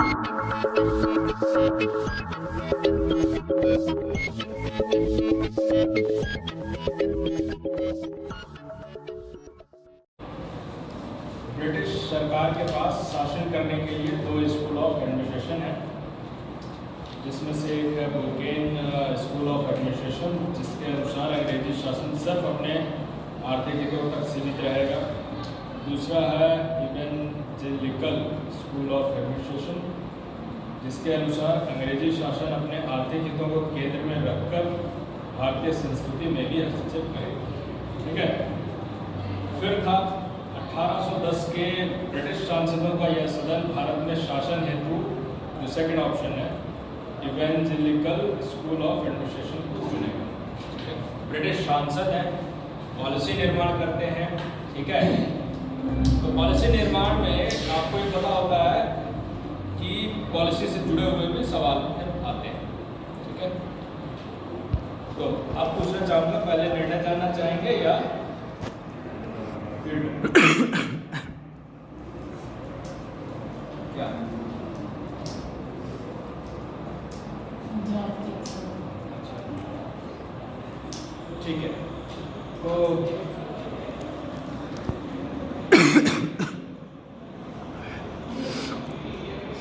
British सरकार के पास शासन करने के लिए 2 स्कूल ऑफ एडमिनिस्ट्रेशन है, जिसमें से एक है बुल्केन स्कूल ऑफ एडमिनिस्ट्रेशन, जिसके अनुसार अंग्रेजी शासन सिर्फ अपने आर्थिक हितों तक सीमित रहेगा। दूसरा है इवेंजेलिकल स्कूल ऑफ एडमिनिस्ट्रेशन, जिसके अनुसार अंग्रेजी शासन अपने आर्थिक हितों को केंद्र में रखकर भारतीय संस्कृति में भी हस्तक्षेप करेगा। ठीक है। फिर था 1810 के ब्रिटिश सांसदों का यह सदन भारत में शासन हेतु, जो सेकंड ऑप्शन है, इवेंजेलिकल स्कूल ऑफ एडमिनिस्ट्रेशन को चुनेगा। ब्रिटिश सांसद हैं, पॉलिसी निर्माण करते हैं। ठीक है। तो पॉलिसी निर्माण में आपको ये पता होता है कि पॉलिसी से जुड़े हुए भी सवाल आते हैं। ठीक है। तो आप पूछना चाहूँगा, पहले निर्णय जानना चाहेंगे या क्या? ठीक है। तो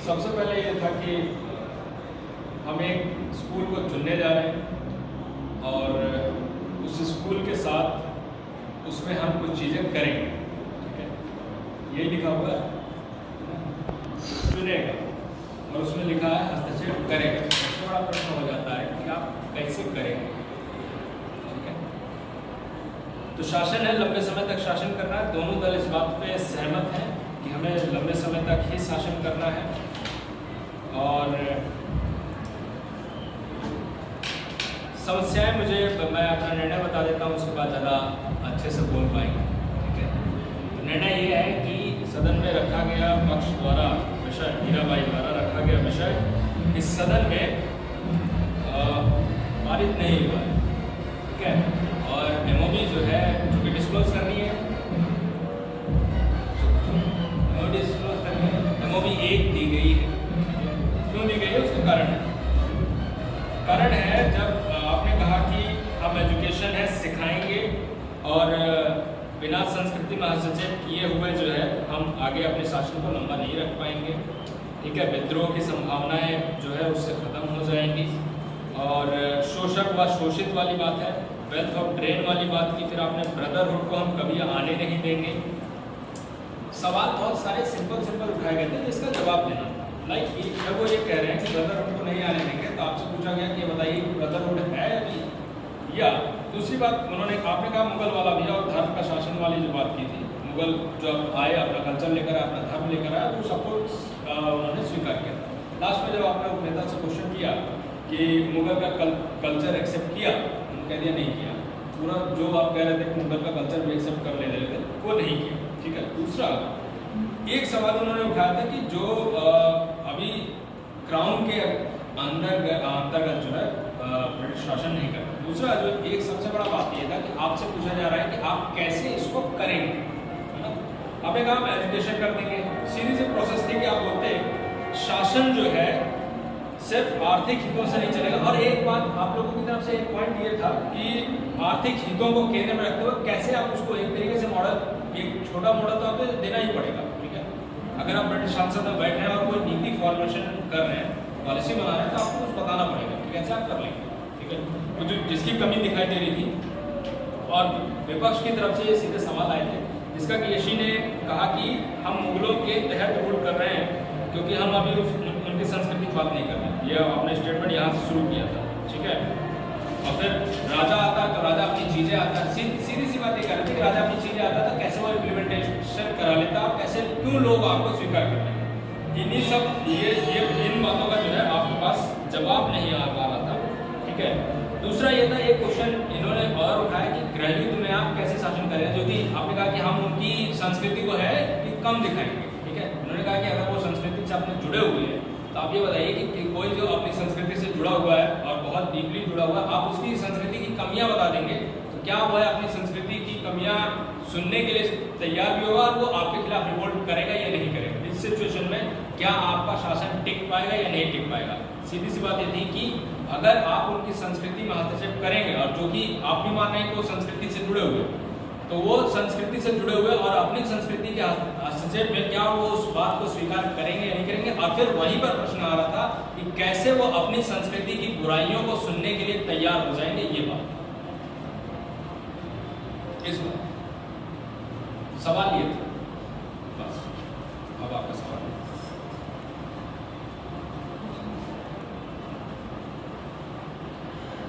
सबसे पहले ये था कि हम एक स्कूल को चुनने जा रहे हैं और उस स्कूल के साथ उसमें हम कुछ चीज़ें करेंगे। ठीक है। यही लिखा हुआ है, चुनेगा, और उसमें लिखा है हस्तक्षेप करेगा। सबसे बड़ा प्रश्न हो जाता है कि आप कैसे करेंगे। ठीक है। तो शासन है, लंबे समय तक शासन करना है। दोनों दल इस बात पे सहमत हैं कि हमें लंबे समय तक ही शासन करना है, और समस्याएं मैं अपना निर्णय बता देता हूँ, उसके बाद ज़्यादा अच्छे से बोल पाएंगे। ठीक है। तो निर्णय ये है कि सदन में रखा गया पक्ष द्वारा विषय, मीराबाई द्वारा रखा गया विषय इस सदन में पारित नहीं हुआ है। ठीक है। और एमओबी जो है, जो कि डिस्क्लोज करनी है, एमओबी 1 दी गई है। क्यों दी गई है? उसका कारण है जब आपने कहा कि हम एजुकेशन है सिखाएंगे और बिना संस्कृति में हस्तक्षेप किए हुए जो है हम आगे अपने शासन को लंबा नहीं रख पाएंगे। ठीक है। विद्रोह की संभावनाएं जो है उससे ख़त्म हो जाएंगी, और शोषक व शोषित वाली बात है, वेल्थ ऑफ ड्रेन वाली बात की। फिर आपने ब्रदरहुड को हम कभी आने नहीं देंगे। सवाल बहुत सारे सिंपल उठाए गए थे, जिसका जवाब देना लाइक जब वो ये कह रहे हैं कि ब्रदरहुड को नहीं आने देंगे, तो आपसे पूछा गया कि बताइए कि ब्रदरहुड है अभी, या दूसरी बात उन्होंने आपने कहा मुगल वाला भी, और धर्म का शासन वाली जो बात की थी, मुगल जब आए अपना कल्चर लेकर आए, अपना धर्म लेकर आए, तो सबको उन्होंने स्वीकार किया था। लास्ट में जब आपने उपनेता से क्वेश्चन किया कि मुगल का कल्चर एक्सेप्ट किया, उन्होंने कह दिया नहीं किया। पूरा जो आप कह रहे थे कि मुगल का कल्चर भी एक्सेप्ट कर ले रहे थे, वो नहीं किया। ठीक है। दूसरा एक सवाल उन्होंने उठाया था कि जो अभी क्राउन के अंतर्गत जो है ब्रिटिश शासन नहीं करता। दूसरा जो एक सबसे बड़ा बात ये था कि आपसे पूछा जा रहा है कि आप कैसे इसको करेंगे, है ना। आपने कहा हम एजुकेशन कर देंगे। सीधी सी प्रोसेस थी कि आप बोलते शासन जो है सिर्फ आर्थिक हितों से नहीं चलेगा। और एक बात आप लोगों की तरफ से एक पॉइंट ये था कि आर्थिक हितों को केंद्र में रखते हुए कैसे आप उसको एक तरीके से मॉडल, एक छोटा मॉडल तो आपको देना ही पड़ेगा। ठीक है। अगर आप ब्रिटिश संसद में बैठ रहे हैं और कोई नीति फॉर्मुलेशन कर रहे हैं, पॉलिसी बना रहे हैं, तो आपको कुछ बताना पड़ेगा कि कैसे आप कर लेंगे। ठीक है। तो जो जिसकी कमी दिखाई दे रही थी, और विपक्ष की तरफ से ये सीधे सवाल आए थे, जिसका कि यशी ने कहा कि हम मुगलों के तहत रूल कर रहे हैं, क्योंकि हम अभी उनकी संस्कृति की बात नहीं कर रहे। ये आपने स्टेटमेंट यहाँ से शुरू किया था। ठीक है। और फिर राजा आता तो राजा अपनी चीज़ें आता, सीधी सी बात ये कर रही थी कि राजा अपनी चीज़ें आता तो कैसे वो इम्प्लीमेंटेशन करा लेता, और कैसे क्यों लोग आपको स्वीकार कर लेंगे। इन्हीं सब ये इन बातों का जो है आपके पास जवाब नहीं आ पा रहा था। ठीक है। दूसरा ये था, एक क्वेश्चन इन्होंने और उठाया कि गृह युद्ध में आप कैसे शासन करें, जो कि आपने कहा कि हम उनकी संस्कृति को है कि कम दिखाएंगे। ठीक है। उन्होंने कहा कि अगर वो संस्कृति से अपने जुड़े हुए हैं, तो आप ये बताइए कि कोई जो अपनी संस्कृति से जुड़ा हुआ है और बहुत डीपली जुड़ा हुआ है, आप उसकी संस्कृति की कमियां बता देंगे, तो क्या वो है अपनी संस्कृति की कमियां सुनने के लिए तैयार भी होगा, और वो आपके खिलाफ रिवोल्ट करेगा या नहीं करेगा। इस सिचुएशन में क्या आपका शासन टिक पाएगा या नहीं टिक पाएगा। सीधी सी बात ये थी कि अगर आप उनकी संस्कृति में हस्तक्षेप करेंगे, और जो कि आप भी मान रहे हैं कि वो संस्कृति से जुड़े हुए, तो वो संस्कृति से जुड़े हुए और अपनी संस्कृति के हस्तक्षेप में क्या वो उस बात को स्वीकार करेंगे या नहीं करेंगे। और फिर वहीं पर प्रश्न आ रहा था कि कैसे वो अपनी संस्कृति की बुराइयों को सुनने के लिए तैयार हो जाएंगे। ये बात इस बात सवाल ये था। बस अब आपका सवाल।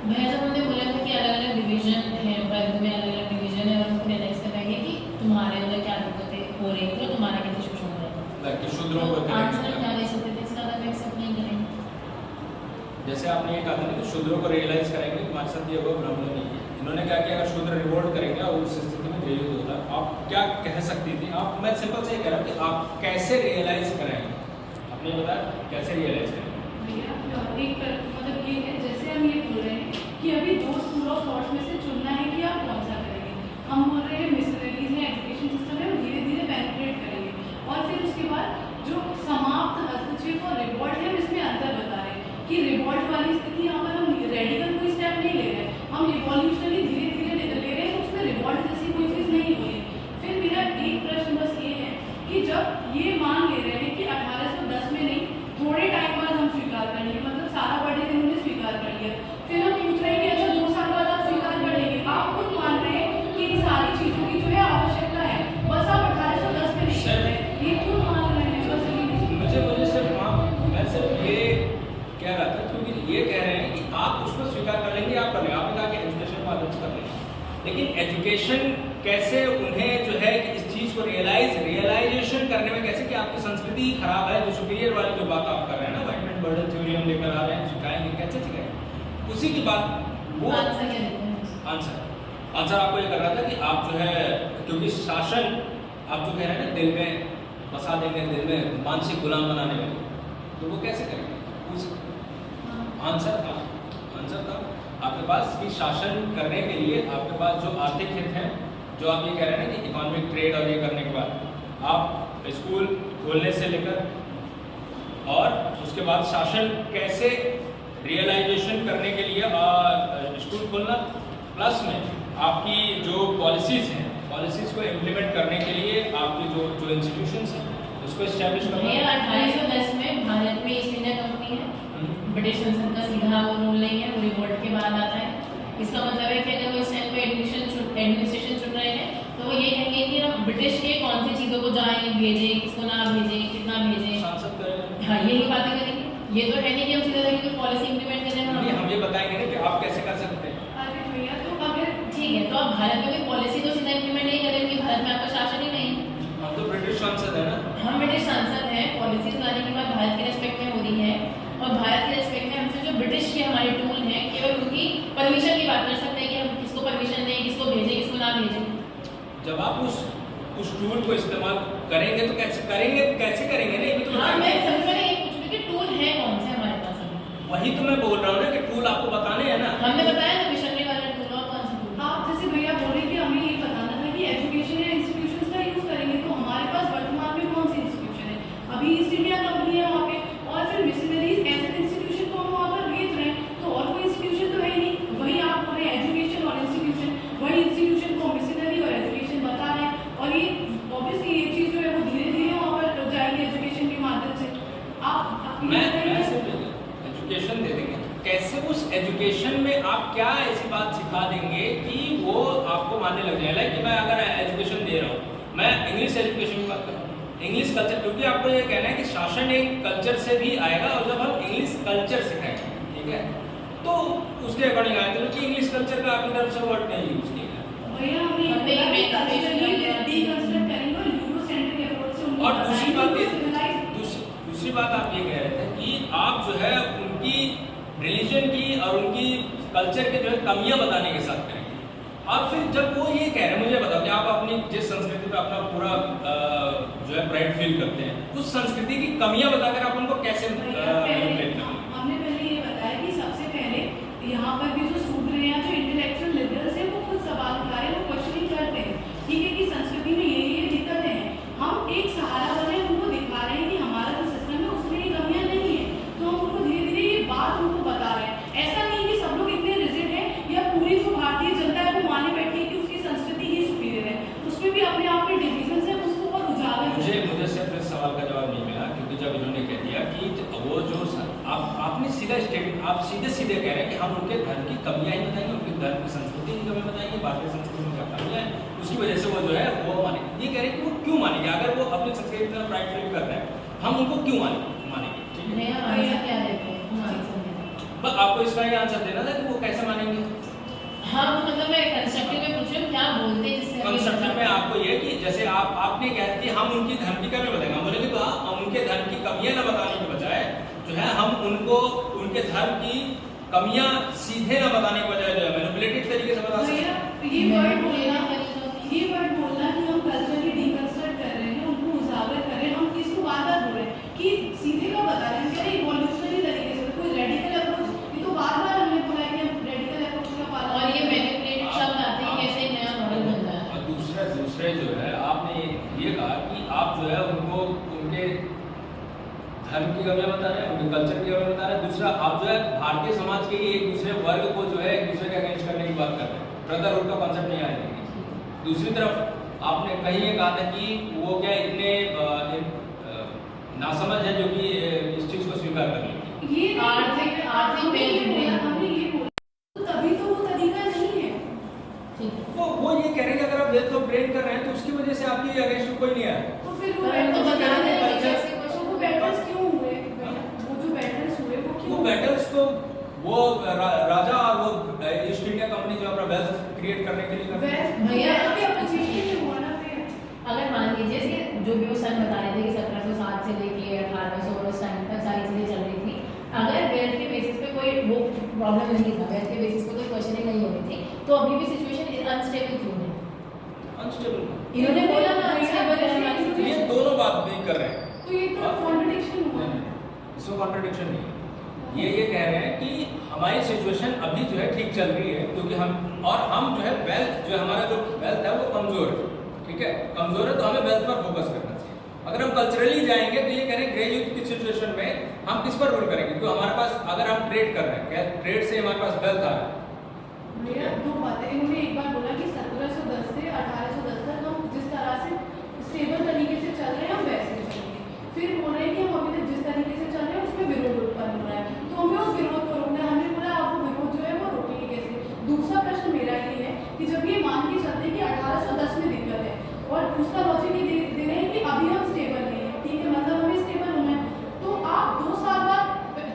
भैया जब हमने बोला था कि अलग अलग डिवीजन है, वर्ग में अलग अलग डिवीजन है और हम रियलाइज करेंगे कि तुम्हारे अंदर क्या दिक्कतें हो रही थी और तुम्हारा कैसे शोषण हो रहा है, कि शूद्रों को आंसर क्या दे सकते थे, इसका अगर एक्सेप्ट नहीं करेंगे। जैसे आपने ये कहा था कि शूद्रों को रियलाइज करेंगे, तुम्हारे साथ ये हुआ, ब्राह्मणों ने किया। इन्होंने क्या किया, अगर शूद्र रिवोल्ट करेंगे और उस स्थिति में जो युद्ध होता है, आप क्या कह सकती थी? आप, मैं सिंपल से कह रहा हूँ कि आप कैसे रियलाइज करेंगे, आपने बताया कैसे रियलाइज करेंगे। एक मतलब ये है, जैसे हम ये बोल रहे हैं कि अभी दो स्कूल ऑफ थॉट्स में से चुनना है कि आप कौन सा करेंगे। हम बोल रहे हैं मिशनरीज है, एजुकेशन सिस्टम है, धीरे धीरे पेनिट्रेट करेंगे और फिर उसके बाद जो समाप्त हस्तक्षेप और रिवॉल्ट है, हम इसमें अंतर बता रहे हैं कि रिवॉल्ट वाली स्थिति यहाँ पर हम रेडिकल कोई स्टेप नहीं ले रहे हैं, हम इवोल्यूशनरी धीरे धीरे ले रहे हैं, उसमें रिवॉल्ट जैसी कोई चीज़ नहीं हुई है। फिर मेरा एक प्रश्न बस ये है कि जब ये मान ले रहे हैं कि 1810 में नहीं, थोड़े टाइम बाद हम स्वीकार कर लेंगे, मतलब सारा बर्थडे इन्होंने स्वीकार कर लिया, फिर हम पूछ रहे हैं कि अच्छा 2 साल बाद आप स्वीकार कर लेंगे। आप खुद मान रहे हैं कि इन सारी चीज़ों की जो है आवश्यकता है, बस आप 1810 में नहीं कर रहे हैं, ये खुद मान रहे हैं। बस मुझे सिर्फ मैं सिर्फ ये कह रहा था क्योंकि ये कह रहे हैं कि आप उसको स्वीकार कर लेंगे, आप कर लेंगे, आपने कहा कि एजुकेशन को आदर्श कर लेंगे, लेकिन एजुकेशन कैसे उन्हें जो है कि इस चीज़ को रियलाइजेशन करने में कैसे कि आपकी संस्कृति खराब है, जो सुपीरियर वाली जो बात आप कर रहे हैं ना, वाइटमैन बर्डन थ्योरी हम लेकर आ रहे हैं, सिखाएंगे कैसे सिखाएंगे, उसी की बात वो आंसर आपको ये कर रहा था कि आप जो है, क्योंकि शासन आप जो कह रहे हैं ना, दिल में बसा देंगे, दिल में मानसिक गुलाम बनाने वाले, तो वो कैसे करेंगे? उस आंसर था आपके पास कि शासन करने के लिए आपके पास जो आर्थिक हित हैं, जो आप ये कह रहे हैं ना कि इकोनॉमिक ट्रेड और ये करने के बाद आप स्कूल खोलने से लेकर और उसके बाद शासन कैसे रियलाइजेशन करने के लिए स्कूल खोलना, प्लस में आपकी जो पॉलिसीज़ हैं, पॉलिसीज़ को इम्प्लीमेंट करने के लिए आपकी जो इंस्टीट्यूशंस हैं उसको इस्टेब्लिश करना। 1810 में भारत में ईस्ट इंडिया कंपनी है, ब्रिटिश संसद का सीधा वो रूल नहीं है, वो रिवोल्ट के बाद आता है। इसका मतलब है कि अगर वो इस टाइम पे एडमिनिस्ट्रेशन चुन रहे हैं तो वो ये कहेंगे कि हम ब्रिटिश के कौन सी चीज़ों को जाएँ भेजें, किसको ना भेजें, कितना भेजें, हाँ यही बातें करेंगे। ये तो है नहीं कि हम सीधा जाके कोई पॉलिसी इम्प्लीमेंट कर रहे हैं, हम ये बताएंगे ना कि आप कैसे कर सकते हैं। अरे भैया तो अगर ठीक है, तो आप भारत में कोई पॉलिसी तो सीधा इम्प्लीमेंट नहीं करेंगे, भारत में आपका शासन ही नहीं है। हम तो ब्रिटिश सांसद है ना, हम ब्रिटिश सांसद हैं, पॉलिसीज लाने की बात भारत के रेस्पेक्ट में हो रही है और भारत के रेस्पेक्ट में हमसे जो ब्रिटिश के हमारे टूल हैं, केवल उनकी परमिशन की बात कर सकते हैं कि हम किसको परमिशन दें, किसको भेजें, किसको ना भेजें। जब आप उस टूल को इस्तेमाल करेंगे तो कैसे करेंगे नहीं, भी तो हाँ, मैं समझ में ये पूछ रही कि टूल है कौन से हमारे पास अभी? वही तो मैं बोल रहा हूँ ना कि टूल आपको बताने हैं ना। हमने बताया ना मिशनरी वाला टूल, और कौन सा टूल? आप जैसे भैया बोले कि हमें ये बताना था कि एजुकेशन या इंस्टीट्यूशंस का यूज़ करेंगे, तो हमारे पास वर्तमान में कौन सी इंस्टीट्यूशन है? अभी ईस्ट इंडिया कंपनी है वहाँ पे, और फिर मिशनरीज ऐसे इंस्टीट्यूशन को हम वहाँ पर भेज रहे हैं, तो और कोई इंस्टीट्यूशन तो है ही नहीं। वही आप बोल रहे हैं एजुकेशन और इंस्टीट्यूशन, वही इंस्टीट्यूशन को मिशनरी और एजुकेशन बता रहे हैं, और ये ऑब्वियसली ये चीज़ जो है वो धीरे धीरे वहाँ पर जाएगी एजुकेशन के माध्यम से। मैं सिर्फ एजुकेशन दे देंगे, कैसे उस एजुकेशन में आप क्या ऐसी बात सिखा देंगे कि वो आपको मानने लग जाए। लाइक मैं अगर एजुकेशन दे रहा हूँ, मैं इंग्लिश एजुकेशन की बात कर रहा हूँ, इंग्लिश कल्चर, क्योंकि आपको ये कहना है कि शासन एक कल्चर से भी आएगा, और जब हम इंग्लिश कल्चर सिखाएंगे, ठीक है, तो उसके अकॉर्डिंग आए थे कि इंग्लिश कल्चर का आपकी तरफ से वर्ड नहीं यूज किया भैया और दूसरी बात आप ये कह रहे थे कि आप जो है उनकी रिलीजन की और उनकी कल्चर के जो है कमियां बताने के साथ करेंगे, और फिर जब वो ये कह रहे हैं, मुझे बताओ कि आप अपनी जिस संस्कृति पे अपना पूरा जो है प्राइड फील करते हैं, उस संस्कृति की कमियां बताकर आप उनको कैसे हमने पहले ये बताया कि सबसे पहले यहाँ पर भी जो शूद्र हैं या जो इंटेलेक्चुअल लिबरल्स हैं, वो खुद सवाल उठा रहे हैं, वो क्वेश्चनिंग करते हैं, ठीक है, कि संस्कृति में ये दिक्कतें हैं, हम एक सहारा बने उनको दिखा रहे हैं कि हमारा जो सिस्टम है उसमें ये कमियां नहीं है, आपने सीधा स्टेटमेंट, आप सीधे सीधे कह रहे हैं कि हम उनके धर्म की कमियां ही बताएंगे, उनके धर्म की संस्कृति की कमियां बताएंगे, भारतीय संस्कृति में क्या कमियां हैं, उसकी वजह से वो जो है वो मानेंगे। ये कह रहे हैं कि वो क्यों मानेंगे, अगर वो अपनी संस्कृति में प्राइड फील कर रहे हैं, हम उनको क्यों मानेंगे? ठीक है, नया आंसर क्या देते हैं, हम आंसर देते हैं। बस आपको इसका ही आंसर देना था कि वो कैसे मानेंगे। हाँ, तो मतलब मैं कंस्ट्रक्टिव में पूछ रही हूँ, क्या बोलते हैं जिससे कंस्ट्रक्टिव में आपको ये कि जैसे आपने कहा कि हम उनकी धर्म की कमियां बताएंगे, हम बोलेंगे तो हम उनके धर्म की कमियां न बताने के बजाय जो है हम उनको उनके धर्म की कमियां सीधे न बताने के बजाय जो है मैनिपुलेटेड तरीके से बता सकते हैं। ये वर्ड बोलना कि हम कल्चरली डीकंस्ट्रक्ट कर रहे हैं, उनको उजागर कर रहे हैं, हम किसको बार-बार बोल रहे हैं कि सीधे का बता रहे हैं, क्या इवोल्यूशनरी तरीके से, कोई रेडिकल अप्रोच, ये तो बार-बार हमने बोला कि हम रेडिकल अप्रोच का पालन, और ये मैनिपुलेटेड शब्द आते हैं, कैसे एक नया मॉडल बन रहा है। और दूसरे जो है आपने ये कहा कि आप जो है उनको उनके धर्म की कमियां बता रहे हैं, उनके कल्चर की कमियां बता रहे हैं। दूसरा, आप जो है भारतीय समाज के एक दूसरे वर्ग को जो है एक दूसरे के अगेंस्ट करने की बात कर रहे हैं, ब्रदरहुड का कॉन्सेप्ट नहीं आएगा। दूसरी तरफ आपने कहीं ये कहा था कि वो क्या इतने नासमझ है जो कि इस चीज को स्वीकार कर लेंगे। ये आर्थिक हमने ये बोला, तो तभी तो वो तरीका नहीं है। ठीक है, वो ये कह रहे हैं कि अगर आप वेल्थ ऑफ ब्रेन कर रहे हैं तो उसकी वजह से आपके अगेंस्ट कोई नहीं आया। तो फिर वो पर हमको बता दें कि कैसे वो बैटल्स क्यों हुए, वो जो बैटल्स हुए वो क्यों वो बैटल्स तो वो राजा और वो ईस्ट इंडिया कंपनी जो अपना वेल्थ क्रिएट करने के लिए कर रहे हैं। भैया, अगर अगर मान लीजिए कि जो भी वो सन बता रहे थे कि 1707 से लेके 1800 उस टाइम तक सारी चीज़ें चल रही थी, अगर वेल्थ के बेसिस पे कोई वो प्रॉब्लम नहीं था, वेल्थ के बेसिस पे कोई क्वेश्चनिंग नहीं हो रही थी, तो अभी भी सिचुएशन अनस्टेबल क्यों है? अनस्टेबल इन्होंने बोला ना अनस्टेबल है, ये दोनों बात नहीं कर रहे हैं, तो ये तो कॉन्ट्रडिक्शन हुआ। इसमें कॉन्ट्रडिक्शन नहीं है। ये कह रहे हैं कि हमारी सिचुएशन अभी जो है ठीक चल रही है क्योंकि हम जो है वेल्थ जो हमारा जो वेल्थ है वो कमजोर है, ठीक है, कमजोर है तो हमें वेल्थ पर फोकस करना चाहिए। अगर हम कल्चरली जाएंगे तो ये कह रहे हैं ग्रे यूथ की सिचुएशन में हम किस पर रूल करेंगे, क्योंकि हमारे पास अगर हम ट्रेड कर रहे हैं, क्या ट्रेड से हमारे पास वेल्थ आ रहा है। मेरा दो बातें, इन्होंने एक बार बोला कि 1710 से 1810 तक हम जिस तरह से स्टेबल तरीके से चल रहे हैं हम वैसे चलेंगे, फिर बोल रहे हैं कि हम अभी तक जिस तरीके से चल रहे हैं उसमें विरोध उत्पन्न हो रहा है, तो हमें उस विरोध को रोकना है। हमने बोला आप वो विरोध जो है वो रोकेंगे कैसे। दूसरा प्रश्न मेरा ये है कि जब ये मान के चलते हैं कि 1810 में दिक्कत है और उसका लॉजिक ये दे रहे हैं कि अभी हम स्टेबल नहीं है, ठीक है, मतलब हमें स्टेबल होना है, तो आप 2 साल बाद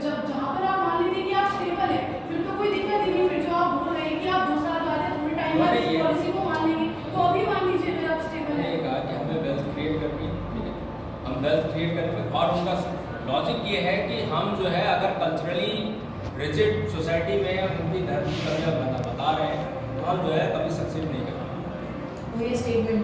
जहाँ पर आप मान लेते हैं कि आप स्टेबल है, फिर तो कोई दिक्कत ही नहीं। फिर जो आप बोल रहे हैं कि आप 2 साल बाद या थोड़े टाइम बाद इस पॉलिसी को मान लेंगे, तो अभी मान लीजिए फिर आप स्टेबल है। कहा कि हमें वेल्थ क्रिएट करनी है, ठीक है, हम वेल्थ क्रिएट करेंगे और उनका लॉजिक ये है कि हम जो है अगर कल्चरली रिजिड सोसाइटी में उनकी धर्म की कमियां बता रहे हैं तो हम जो है कभी सक्सेस नहीं करेंगे। वो ये स्टेटमेंट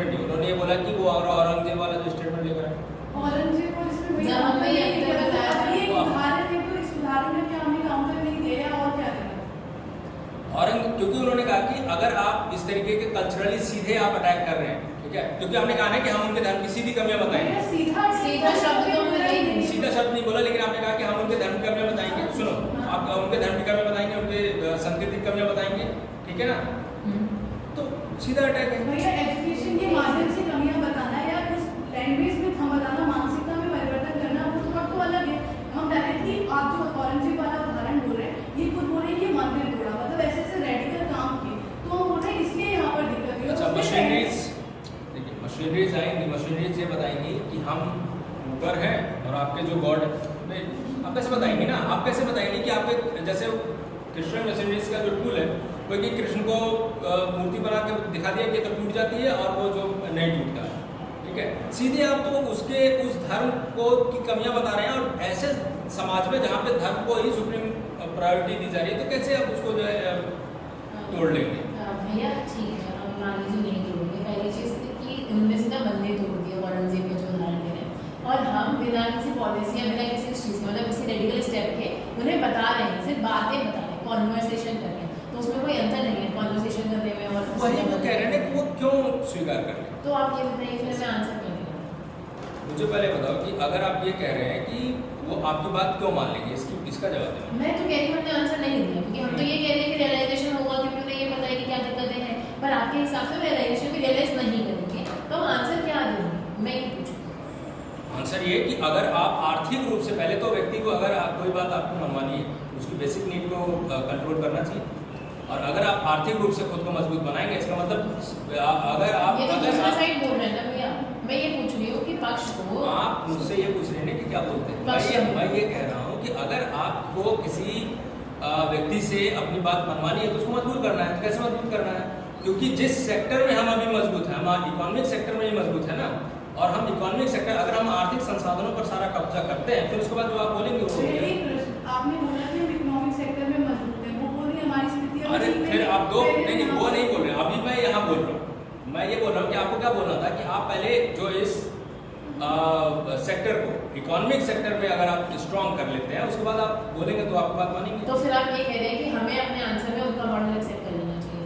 नहीं, उन्होंने ये बोला कि वो औरंगजेब वाला जो स्टेटमेंट लेकर आए, औरंगजेब को इसमें जब हमें ये बताया था, ये उदाहरण है, तो इस उदाहरण में क्या हमने काउंटर नहीं दिया और क्या देना। क्योंकि उन्होंने कहा कि अगर आप इस तरीके के कल्चरली सीधे आप अटैक कर रहे हैं, ठीक है, क्योंकि हमने कहा ना कि हम उनके धर्म की सीधी कमियां बताएंगे। सीधा शब्द तो नहीं, सीधा शब्द नहीं बोला, लेकिन आपने कहा कि हम उनके धर्म की कमियां बताएंगे। सुनो, आप उनके धर्म की कमियां बताएंगे, उनके संस्कृति की कमियां बताएंगे, ठीक है ना, तो सीधा अटैक है। भैया एजुकेशन के माध्यम से कमियां बताना या उस लैंग्वेज में हम बताना, मानसिकता में परिवर्तन करना, वो तो अलग है। हम डायरेक्टली आप जो औरंगजेब वाला उदाहरण बोल रहे हैं, ये खुद बोल रहे हैं कि मंदिर तोड़ा, मतलब ऐसे रेडिकल काम किए, तो हम बोल रहे हैं इसलिए यहाँ पर दिक्कत है। अच्छा, मशीनरीज, देखिए मशीनरीज आएंगी, मशीनरीज ये बताएंगी कि हम ऊपर हैं और आपके जो गॉड में, आप कैसे बताएंगे ना, आप कैसे बताएंगे कि आपके जैसे क्रिश्चियन मशीनरीज का जो टूल है कोई कि कृष्ण को मूर्ति बना के दिखा दिया कि तो टूट जाती है और वो जो नहीं टूटता, ठीक है, सीधे आप तो उसके उस धर्म को की कमियां बता रहे हैं। और ऐसे समाज में जहाँ पे धर्म को ही सुप्रीम प्रायोरिटी दी जा रही है तो कैसे आप उसको जो है तोड़ लेंगे। भैया ठीक है, अब मान लीजिए नहीं तोड़ेंगे। पहली चीज़ कि उन्होंने सीधा मंदिर तोड़ दिया औरंगजेब का जो उदाहरण दे रहे हैं, और हम बिना किसी पॉलिसी या बिना किसी चीज़ के, मतलब किसी रेडिकल स्टेप के उन्हें बता रहे हैं, सिर्फ बातें बता रहे हैं, कॉन्वर्सेशन कर रहे हैं, तो उसमें कोई अंतर नहीं है कॉन्वर्सेशन करने में और वही वो कह रहे हैं कि वो क्यों स्वीकार कर रहे हैं। तो आप ये बताइए, फिर मैं आंसर कर दूँगा। मुझे पहले बताओ कि अगर आप ये कह रहे हैं कि वो आपकी बात क्यों मान लेंगे, इसका जवाब देना। मैं तो कह रही हूँ हमने आंसर नहीं दिया, क्योंकि हम तो ये कह रहे हैं कि रियलाइजेशन होगा, क्योंकि उन्हें ये पता है कि क्या दिक्कतें हैं, पर आपके हिसाब से रियलाइजेशन भी रियलाइज नहीं करेंगे, तो हम आंसर क्या देंगे, मैं ये पूछूँ। आंसर ये कि अगर आप आर्थिक रूप से, पहले तो व्यक्ति को अगर कोई बात आपको मनवानी है उसकी बेसिक नीड को कंट्रोल करना चाहिए, और अगर आप आर्थिक रूप से खुद को मजबूत बनाएंगे, इसका मतलब अगर आप ये तो दूसरा साइड बोल रहे हैं ना भैया, मैं ये पूछ रही हूँ कि पक्ष को, आप मुझसे ये पूछ रहे हैं कि क्या बोलते हैं, मैं ये कह रहा हूँ कि अगर आपको किसी व्यक्ति से अपनी बात मनवानी है तो उसको मजबूर करना है। तो कैसे मजबूत करना है? क्योंकि जिस सेक्टर में हम अभी मजबूत हैं, हम इकोनॉमिक सेक्टर में ही मजबूत है ना, और हम इकोनॉमिक सेक्टर, अगर हम आर्थिक संसाधनों पर सारा कब्जा करते हैं, फिर उसके बाद जो आप बोलेंगे वो आपने बोला कि हम इकोनॉमिक सेक्टर में मजबूत हैं, वो बोल रही हमारी स्थिति। अरे फिर आप दो नहीं, वो नहीं बोल रहे, अभी मैं यहाँ बोल रहा हूँ, मैं ये बोल रहा हूँ कि आपको क्या बोलना था कि आप पहले जो इस सेक्टर को, इकोनॉमिक सेक्टर में अगर आप स्ट्रॉन्ग कर लेते हैं, उसके बाद आप बोलेंगे तो आपकी बात मानेंगे। तो फिर आप ये कह रहे हैं कि हमें अपने आंसर में उनका मॉडल एक्सेप्ट कर लेना चाहिए।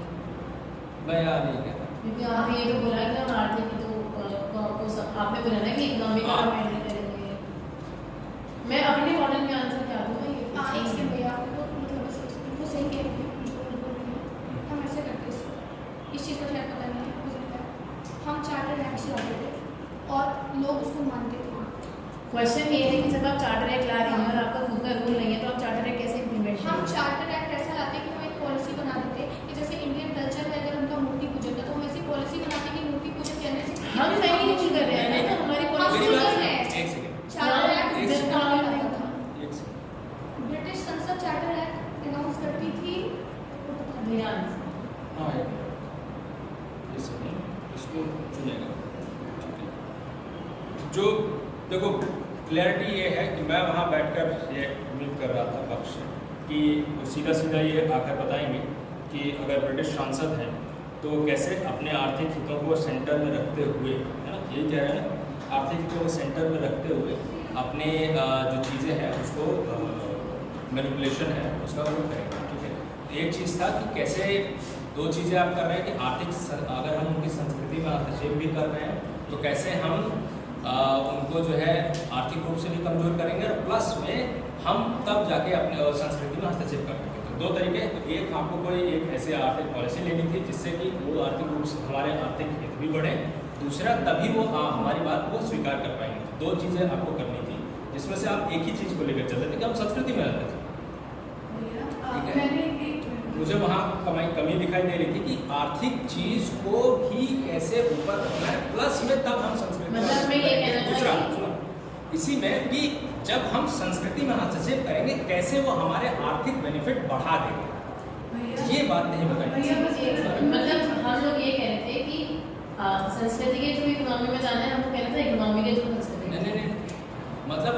मैं यहाँ नहीं कहता, क्योंकि आपने ये तो बोला कि हम आर्थिक तो आपने बोला ना कि इकोनॉमिक का हम हैंडल करेंगे। मैं अपने मॉडल में आंसर क्या दूँ? इसके भैया आपको मतलब वो सही कह रही है, हम ऐसे करते हैं, इस चीज़ का शायद पता नहीं है, मुझे पता है हम चार्टर एक्ट से लाते थे और लोग उसको मानते थे। क्वेश्चन ये है कि जब आप चार्टर एक्ट ला रहे हैं और आपका खुद का रूल नहीं है, तो आप चार्टर एक्ट कैसे इम्प्लीमेंट करेंगे? हम चार्टर एक्ट ऐसा लाते कि हम एक पॉलिसी बना देते कि जैसे इंडियन कल्चर है, अगर उनका मूर्ति पूजन था तो हम ऐसी पॉलिसी बनाते कि मूर्ति पूजन करने से हम नहीं नहीं कर रहे हैं ना, तो हमारी हम पॉलिसी खुद कर रहे हैं। एक सेकंड, चार्टर एक्ट एक जिसका नाम आता था, एक सेकंड, ब्रिटिश संसद चार्टर एक्ट अनाउंस करती थी। ध्यान हाँ ये सेकंड, इसको चुनेगा। जो देखो क्लैरिटी ये है कि मैं वहाँ बैठकर ये उम्मीद कर रहा था पक्ष कि सीधा सीधा ये आकर बताएंगे कि अगर ब्रिटिश सांसद हैं तो कैसे अपने आर्थिक हितों को सेंटर में रखते हुए, है ना, यही कह रहे हैं ना, आर्थिक हितों को सेंटर में रखते हुए अपने जो चीज़ें हैं उसको मैनिपुलेशन है उसका वो करेंगे। ठीक है, तो एक चीज़ था कि कैसे दो चीज़ें आप कर रहे हैं कि आर्थिक, अगर हम उनकी संस्कृति में हस्तक्षेप भी कर रहे हैं तो कैसे हम उनको जो है आर्थिक रूप से भी कमज़ोर करेंगे, और प्लस में हम तब जाके अपने संस्कृति में हस्तक्षेप कर पाएंगे। तो दो तरीके, तो एक आपको कोई एक ऐसे आर्थिक पॉलिसी लेनी थी जिससे कि वो आर्थिक रूप से हमारे आर्थिक हित भी बढ़े, दूसरा तभी वो हमारी बात को स्वीकार कर पाएंगे। दो चीज़ें आपको करनी थी, जिसमें से आप एक ही चीज़ को लेकर चल रहे थे कि हम संस्कृति में रहते थे। मुझे वहाँ कमी दिखाई दे रही थी कि आर्थिक चीज को भी कैसे ऊपर रखना है, प्लस में तब हम संस्कृति मतलब मैं ये कहना दूसरा इसी में कि जब हम संस्कृति में हस्तक्षेप करेंगे कैसे वो हमारे आर्थिक बेनिफिट बढ़ा देंगे, ये बात नहीं बताई। मतलब हम लोग ये कह रहे थे कि संस्कृति के थ्रू इकोनॉमी में जाना है, हमको कहना था इकोनॉमी के थ्रू संस्कृति। नहीं, मतलब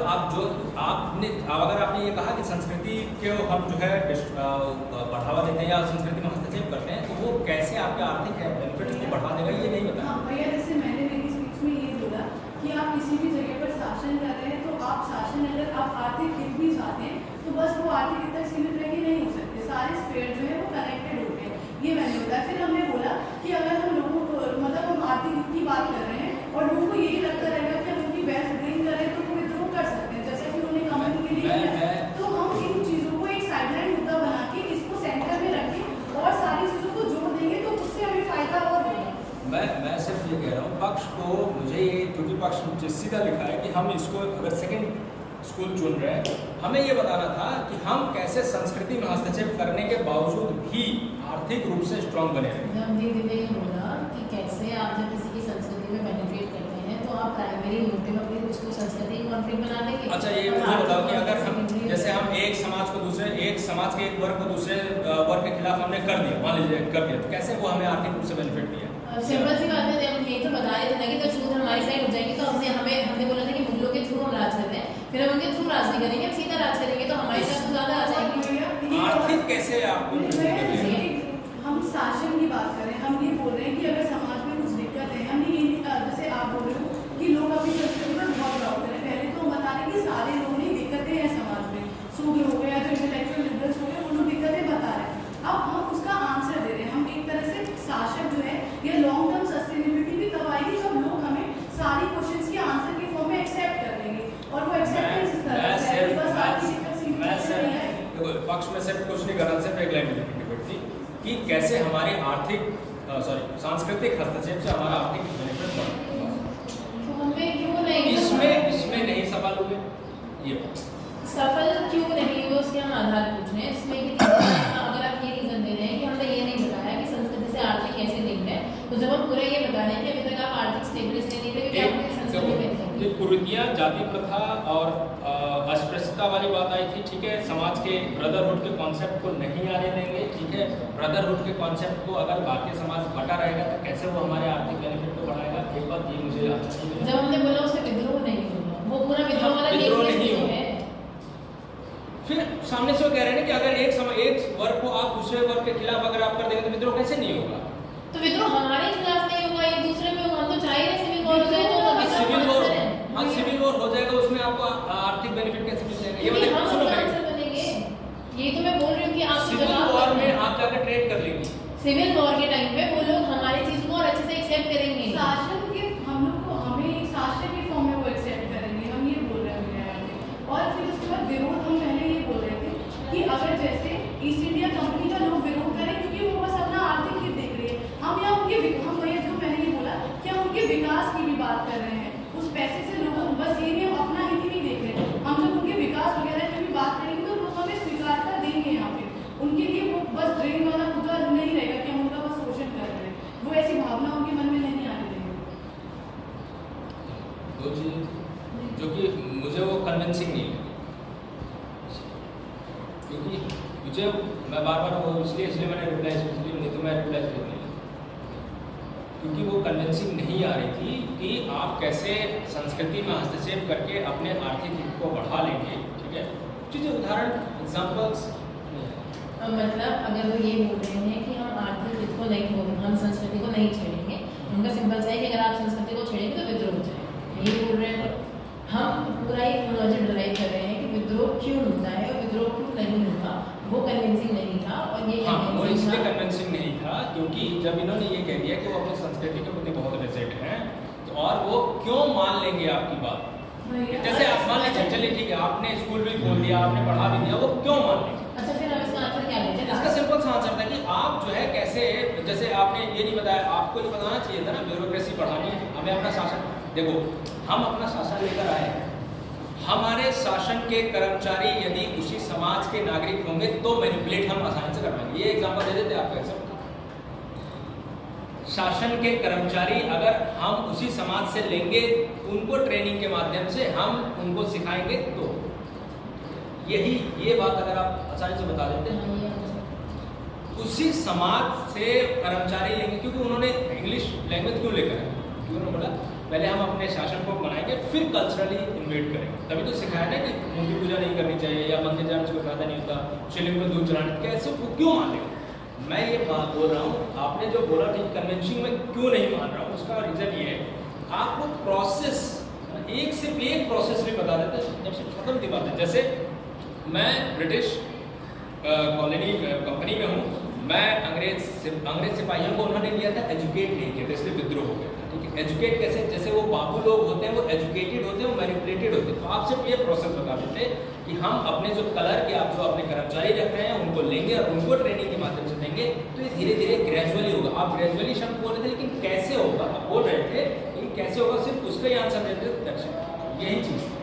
अगर आपने ये कहा कि संस्कृति को हम जो है बढ़ावा देते हैं या संस्कृति में हस्तक्षेप करते हैं, तो वो कैसे आपके आर्थिक बेनिफिट को बढ़ा देगा ये नहीं बताया। हाँ भैया, जैसे मैंने मेरी स्पीच में ये बोला कि आप किसी भी जगह पर शासन कर रहे हैं तो आप शासन, अगर आप आर्थिक हित भी चाहते हैं तो बस वो आर्थिक हित तक सीमित रह के नहीं हो सकते, सारे स्फीयर जो है वो कनेक्टेड होते हैं, ये मैंने बताया। फिर हमने बोला कि अगर हम लोगों को मतलब हम आर्थिक हित की बात कर रहे हैं और लोगों को यही लगता रहेगा कि हम उनकी वेल्थ ड्रेन कर रहे हैं तो वो विद्रोह कर सकते हैं, जैसा कि उन्होंने कमेंट के लिए किया। तो हम इन चीज़ों को एक साइडलाइन मुद्दा बना के इसको सेंटर में रखें और सारी चीज़ों को जोड़ देंगे तो उससे हमें फायदा और होगा। मैं सिर्फ ये कह रहा हूँ पक्ष को, मुझे ये क्योंकि पक्ष मुझे सीधा लिखा है कि हम इसको अगर सेकंड स्कूल चुन रहे हैं, हमें ये बताना था कि हम कैसे संस्कृति में हस्तक्षेप करने के बावजूद भी आर्थिक रूप से स्ट्रांग बने रहें। हम दीदी ने ये बोला कि कैसे आप जब किसी की संस्कृति में बेनिफिट करते हैं तो आप प्राइमरी मोटिव अपनी उसको संस्कृति कॉन्फ्लिक्ट बना देंगे। अच्छा, ये मुझे बताओ कि अगर हम जैसे हम एक समाज को दूसरे, एक समाज के एक वर्ग को दूसरे वर्ग के खिलाफ हमने कर दिया, मान लीजिए कर दिया, तो कैसे वो हमें आर्थिक रूप से बेनिफिट दिया? सिंपल सी बात है, हम यही तो बता रहे थे ना कि जब छूत हमारी साइड हो जाएगी तो हमने बोला था कि मुगलों के थ्रू हम राज करते हैं, फिर हम उनके थ्रू राज नहीं करेंगे, हम सीधा राज करेंगे तो हमारी साइड तो ज़्यादा आ जाएगी। आर्थिक कैसे आप हम शासन की बात करें, हम ये बोल रहे हैं कि अगर समाज में कुछ दिक्कत है, हम ये जैसे आप बोल रहे हो कि लोग अपनी संस्कृति पर बहुत प्राउड करें, पहले तो हम बता रहे हैं कि सारे लोगों की दिक्कतें हैं समाज में, शूद्र हो गए या जो इंटेलेक्चुअल लिबरल्स हो गए, वो लोग दिक्कतें बता रहे हैं। अब हम उसका आंसर दे रहे हैं, हम एक तरह से शासक जो है ये लॉन्ग टर्म सस्टेनेबिलिटी भी तब आएगी जब लोग हमें सारी क्वेश्चंस के आंसर के फॉर्म में एक्सेप्ट कर लेंगे, और वो एक्सेप्टेंस इस तरह से है, बस आपकी दिक्कत सीमित नहीं है। पक्ष में सिर्फ कुछ नहीं करना, सिर्फ एक लाइन लिखनी पड़ती कि कैसे हमारे सांस्कृतिक हस्तक्षेप से हमारा आर्थिक बेनिफिट बढ़ा। तो हमें क्यों नहीं इसमें होंगे, ये सफल क्यों नहीं हुए उसके हम आधार पूछ रहे हैं, जिसमें कि अगर आप ये रीजन दे रहे हैं कि हमने ये नहीं बताया कि संस्कृति से आर्थिक कैसे लिंक है, तो जब हम पूरा ये बता रहे हैं कि अभी तक आप आर्थिक स्टेबिलिटी नहीं थे क्योंकि आपने संस्कृति में थे। ये कुरीतियाँ, जाति प्रथा और अस्पृश्यता वाली बात आई थी, ठीक है। समाज के ब्रदरहुड के कॉन्सेप्ट को नहीं आने देंगे, ठीक है। ब्रदरहुड के कॉन्सेप्ट को अगर भारतीय समाज बटा रहेगा तो कैसे वो हमारे आर्थिक बेनिफिट को बढ़ाएगा, एक बात ये मुझे अच्छी नहीं जब हमने बोला उससे विद्रोह नहीं होगा, वो पूरा विद्रोह वाला विद्रोह language नहीं जो होगा। है। फिर सामने से वो कह रहे हैं कि अगर एक वर्ग को आप दूसरे वर्ग के खिलाफ अगर आप कर देंगे तो विद्रोह कैसे नहीं होगा? तो विद्रोह हमारे खिलाफ नहीं होगा, एक दूसरे में होगा। हम तो चाहे सिविल वॉर हो जाए तो सिविल वॉर, हाँ सिविल वॉर हो जाएगा, उसमें आपको आर्थिक बेनिफिट कैसे मिल जाएगा? ये मतलब सुनो बनेंगे, यही तो मैं बोल रही हूँ कि आप सिविल वॉर में आप जाकर ट्रेड कर लेंगे। सिविल वॉर के टाइम पे वो लोग हमारी चीज को और अच्छे से एक्सेप्ट करेंगे। शासन के हम लोग को हमें शासन के फॉर्म में वो एक्सेप्ट करेंगे, हम ये बोल रहे हैं यहाँ पे। और फिर उसके बाद विरोध हम पहले ये बोल रहे थे कि अगर जैसे ईस्ट इंडिया कंपनी का लोग विरोध करें क्योंकि वो बस अपना आर्थिक हित देख रही है, हम यहाँ उनके हम भैया जो मैंने ये बोला कि हम उनके विकास की भी बात कर रहे हैं। उस पैसे से लोगों बस ये नहीं हम अपना हित ही नहीं देख रहे, हम जब उनके विकास वगैरह की भी बात करेंगे तो लोग हमें स्वीकारता देंगे। यहाँ पे उनके लिए वो बस ड्रेन वाला मुद्दा नहीं रहेगा कि हम उनका बस शोषण कर रहे हैं, वो ऐसी भावना उनके मन में नहीं आने देंगे। दो चीज़ें जो कि मुझे वो कन्विंसिंग नहीं लगी, क्योंकि मुझे मैं बार बार वो इसलिए मैंने रिप्लाई इसलिए नहीं तो मैं रिप्लाई नहीं लिया, क्योंकि वो कन्विंसिंग नहीं आ रही थी कि आप कैसे संस्कृति में हस्तक्षेप करके अपने आर्थिक हित को बढ़ा लेंगे, ठीक है। चीज़ें उदाहरण एग्जाम्पल्स मतलब अगर वो ये बोल रहे हैं कि हम आर्थिक हित को नहीं, हम संस्कृति को नहीं छेड़ेंगे, उनका सिंपल सा है कि अगर आप संस्कृति को छेड़ेंगे तो विद्रोह हो जाएगा, यही बोल रहे हैं। हम पूरा एक लॉजिक ड्राइव कर रहे हैं कि विद्रोह क्यों होता है और विद्रोह क्यों नहीं होता, वो कन्विंसिंग नहीं था। और ये वो इसलिए कन्विंसिंग नहीं था क्योंकि जब इन्होंने ये कह दिया कि वो अपनी संस्कृति के प्रति बहुत रिसेट हैं, तो और वो क्यों मान लेंगे आपकी बात? जैसे आप मान लीजिए, चलिए ठीक है, आपने स्कूल भी खोल दिया, आपने पढ़ा भी दिया, वो क्यों मान लेंगे? अच्छा, फिर हम इसका आंसर क्या लेते हैं? इसका सिंपल सा आंसर था कि आप जो है कैसे, जैसे आपने ये नहीं बताया, आपको ये बताना चाहिए था ना, ब्यूरोक्रेसी बढ़ानी है, हमें अपना शासन, देखो हम अपना शासन लेकर आए हैं, हमारे शासन के कर्मचारी यदि उसी समाज के नागरिक होंगे तो मैनिपुलेट हम आसानी से कर पाएंगे। ये एग्जांपल दे देते आपको एक्सेप्ट। शासन के कर्मचारी अगर हम उसी समाज से लेंगे, उनको ट्रेनिंग के माध्यम से हम उनको सिखाएंगे, तो यही ये बात अगर आप आसानी से बता देते हैं, उसी समाज से कर्मचारी लेंगे, क्योंकि उन्होंने इंग्लिश लैंग्वेज क्यों लेकर है, क्योंकि उन्होंने बोला पहले हम अपने शासन को बनाएंगे फिर कल्चरली इन्वेट करेंगे। तभी तो सिखाया ना कि मूर्ति पूजा नहीं करनी चाहिए या मंदिर जाने से कोई फायदा नहीं होता, शिवलिंग को दूध चढ़ाने, कैसे वो क्यों मान लेगा? मैं ये बात बोल रहा हूँ, आपने जो बोला ठीक कन्वेंशन में क्यों नहीं मान रहा हूँ, उसका रीज़न ये है, आपको प्रोसेस सिर्फ एक प्रोसेस भी बता देते हैं, जब से खत्म की बात है। जैसे मैं ब्रिटिश कॉलोनी कंपनी में हूँ, मैं अंग्रेज सिपाहियों को उन्होंने लिया था, एजुकेट नहीं किया था, इसलिए विद्रोह हो गया था, ठीक है। एजुकेट कैसे, जैसे वो बाबू लोग होते हैं, वो एजुकेटेड होते हैं, वो मैनिपुलेटेड होते हैं। तो आप सिर्फ ये प्रोसेस बता देते कि हम अपने जो कलर के आप जो अपने कर्मचारी रख रहे हैं उनको लेंगे और उनको ट्रेनिंग के माध्यम से देंगे, तो ये धीरे धीरे ग्रेजुअली होगा। आप ग्रेजुअली शब्द बोल रहे थे, लेकिन कैसे होगा आप बोल रहे थे, लेकिन कैसे होगा सिर्फ उसका ही आंसर देते थे, यही चीज़।